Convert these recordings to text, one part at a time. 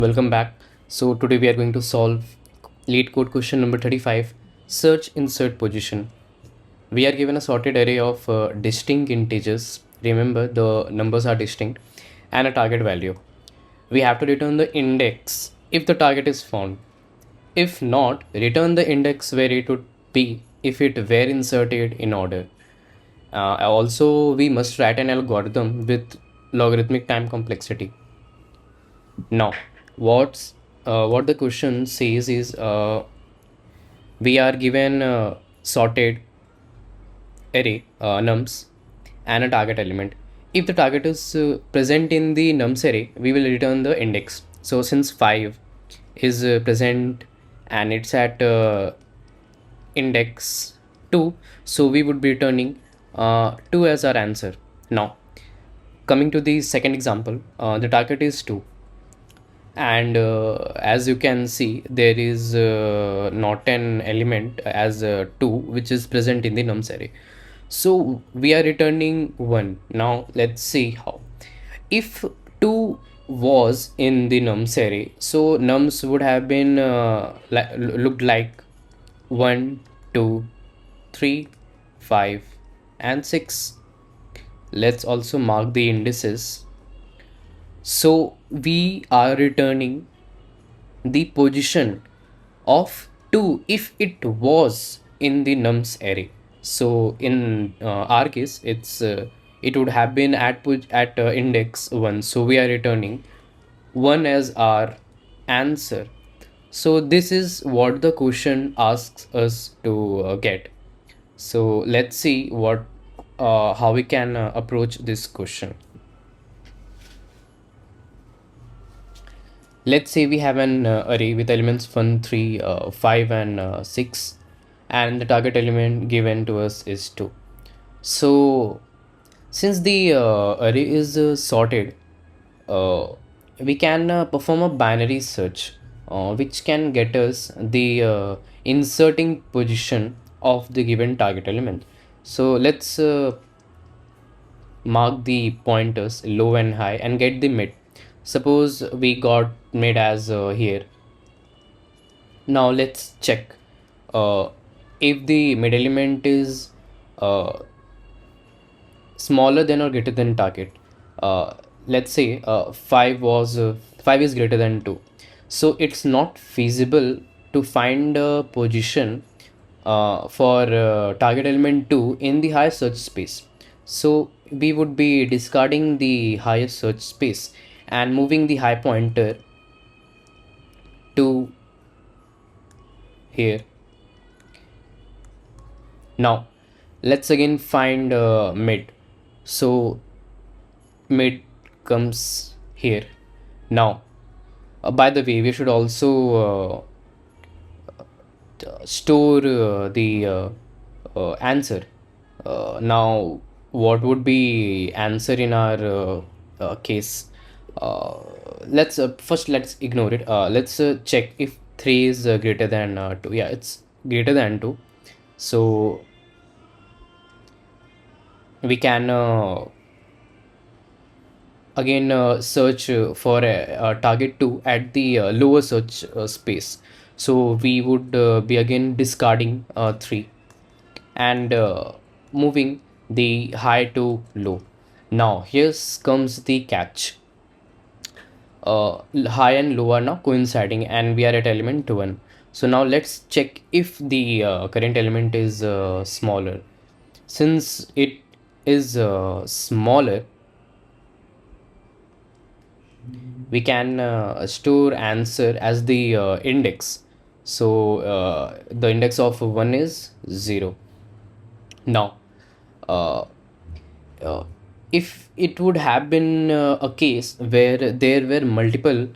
Welcome back. So today we are going to solve Leetcode question number 35, search insert position. We are given a sorted array of distinct integers. Remember, the numbers are distinct, and a target value. We have to return the index if the target is found. If not, return the index where it would be if it were inserted in order. Also, we must write an algorithm with logarithmic time complexity. Now, what the question says is we are given sorted array nums and a target element. If the target is present in the nums array, we will return the index. So since 5 is present and it's at index 2, so we would be returning 2 as our answer. Now, coming to the second example, the target is 2, and as you can see there is not an element as 2 which is present in the nums array, so we are returning 1. Now let's see how. If 2 was in the nums array, so nums would have been looked like 1, 2, 3, 5 and 6. Let's also mark the indices. So we are returning the position of 2 if it was in the nums array. So in our case, it would have been at index 1. So we are returning 1 as our answer. So this is what the question asks us to get. So let's see what how we can approach this question. Let's say we have an array with elements 1, 3, 5 and 6, and the target element given to us is 2. So since the array is sorted, uh, we can perform a binary search which can get us the inserting position of the given target element. So let's mark the pointers low and high and get the mid. Suppose we got mid as here. Now let's check uh, if the mid element is uh, smaller than or greater than target. Let's say 5 is greater than 2, so it's not feasible to find a position for target element 2 in the high search space. So we would be discarding the highest search space and moving the high pointer to here. Now let's again find mid. So mid comes here. Now by the way, we should also store the answer. Now what would be answer in our case? uh, let's ignore it. Let's check if 3 is greater than 2. Yeah, it's greater than 2. So we can again search for a target 2 at the lower search space. So we would be again discarding 3 and moving the high to low. Now here comes the catch. High and low are now coinciding and we are at element 1. So now let's check if the current element is smaller. Since it is smaller, we can store answer as the index. So the index of 1 is 0. Now uh, uh, if it would have been a case where there were multiple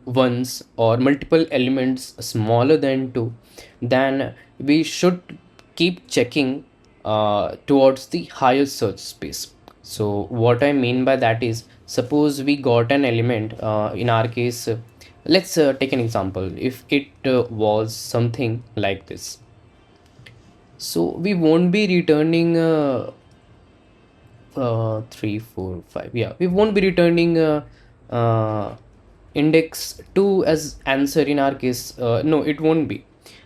ones or multiple elements smaller than 2, then we should keep checking towards the higher search space. So what I mean by that is, suppose we got an element in our case, let's take an example. If it was something like this, so we won't be returning 3, 4, 5. Yeah, we won't be returning index 2 as answer in our case, no, it won't be.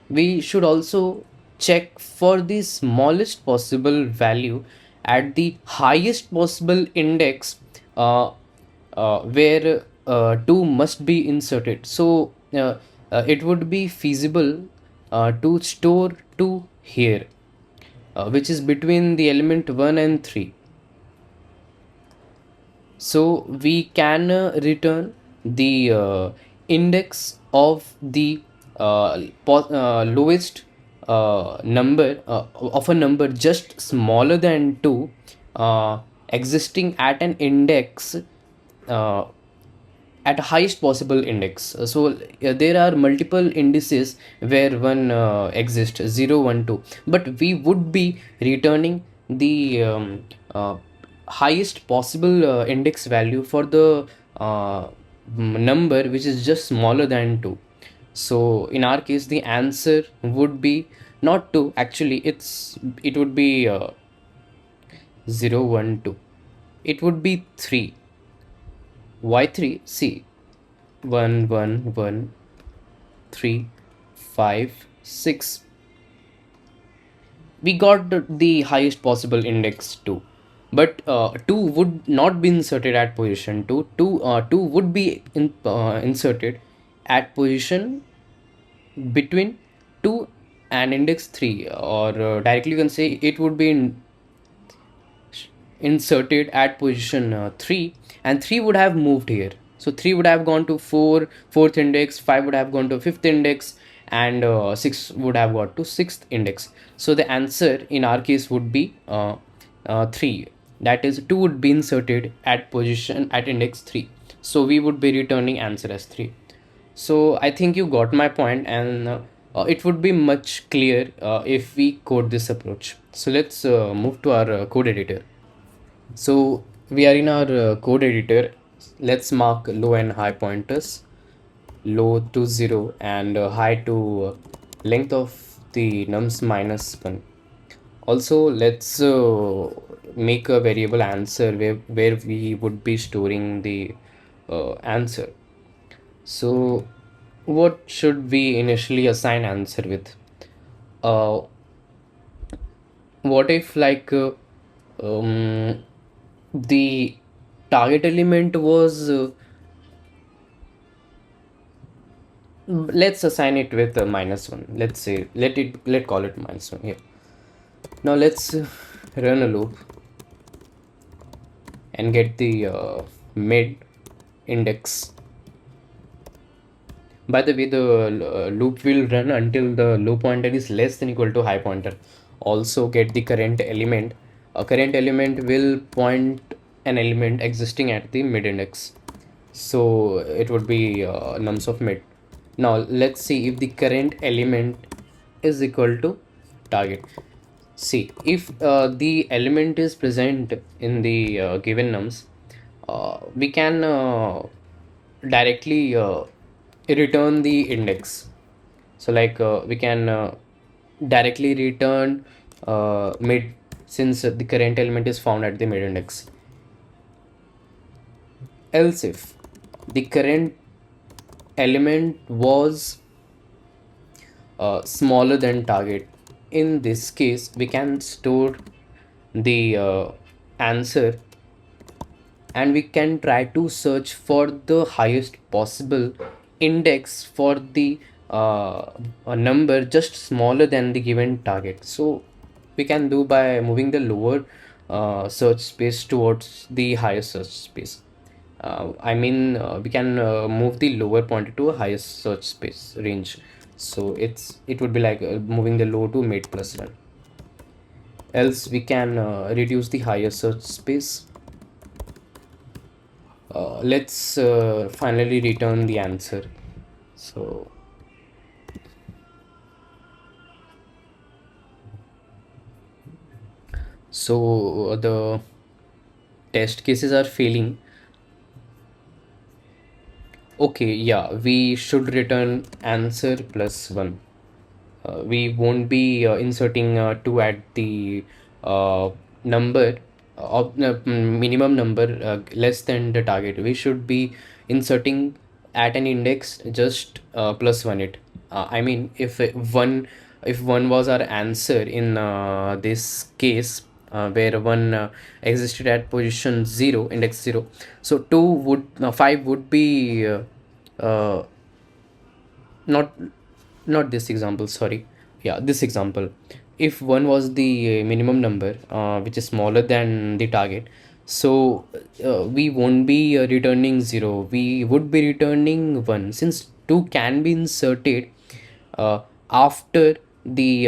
We should also check for the smallest possible value at the highest possible index, where 2 must be inserted. So it would be feasible to store 2 here, which is between the element 1 and 3. So we can return the index of the lowest number of a number just smaller than 2, existing at an index, uh, at highest possible index. So there are multiple indices where one exists, 0, 1, 2, but we would be returning the highest possible index value for the number which is just smaller than 2. So in our case the answer would be not 2, actually it would be 0, 1, 2. It would be 3. Why 3? See, 1, 1, 1, 3, 5, 6. We got the highest possible index 2, but 2 would not be inserted at position 2. 2 would be inserted at position between 2 and index 3, or directly you can say it would be inserted at position 3, and 3 would have moved here. So 3 would have gone to 4th index, 5 would have gone to 5th index, and 6 would have got to 6th index. So the answer in our case would be 3. That is, 2 would be inserted at position at index 3. So we would be returning answer as 3. So I think you got my point, and it would be much clear if we code this approach. So let's move to our code editor. So we are in our code editor. Let's mark low and high pointers. Low to 0 and high to length of the nums minus 1. Also, let's make a variable answer where we would be storing the answer. So what should we initially assign answer with? Uh, what if like the target element was let's assign it with a -1. Let's say let call it -1 here. Now let's run a loop and get the mid index. By the way, the loop will run until the low pointer is less than equal to high pointer. Also get the current element. A current element will point an element existing at the mid index. So it would be nums of mid. Now let's see if the current element is equal to target. See, if the element is present in the given nums, we can directly return the index. So like we can directly return mid, since the current element is found at the mid index. Else if the current element was smaller than target, in this case we can store the answer, and we can try to search for the highest possible index for the a number just smaller than the given target. So we can do by moving the lower search space towards the higher search space. We can move the lower pointer to a highest search space range. So it would be like moving the low to mid plus 1. Else we can reduce the higher search space. Let's finally return the answer. So the test cases are failing. Okay, yeah, we should return answer plus 1. We won't be inserting 2 at the number of minimum number less than the target. We should be inserting at an index, just plus one it. I mean, if one was our answer in this case, where one existed at position 0, index 0, so 5 would be uh, not not this example, sorry. Yeah, this example, if one was the minimum number which is smaller than the target, so we won't be returning 0, we would be returning 1, since 2 can be inserted uh, after the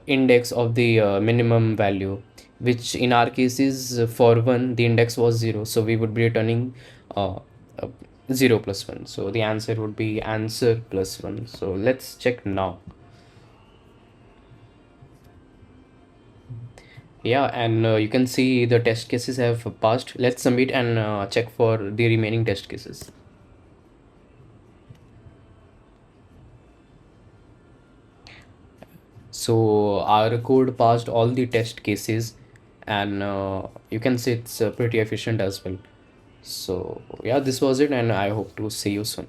index of the minimum value, which in our case is for 1 the index was 0, so we would be returning uh, uh, 0 plus 1, so the answer would be answer plus 1. So let's check now. Yeah, and you can see the test cases have passed. Let's submit and check for the remaining test cases. So our code passed all the test cases, and you can see it's pretty efficient as well. So yeah, this was it, and I hope to see you soon.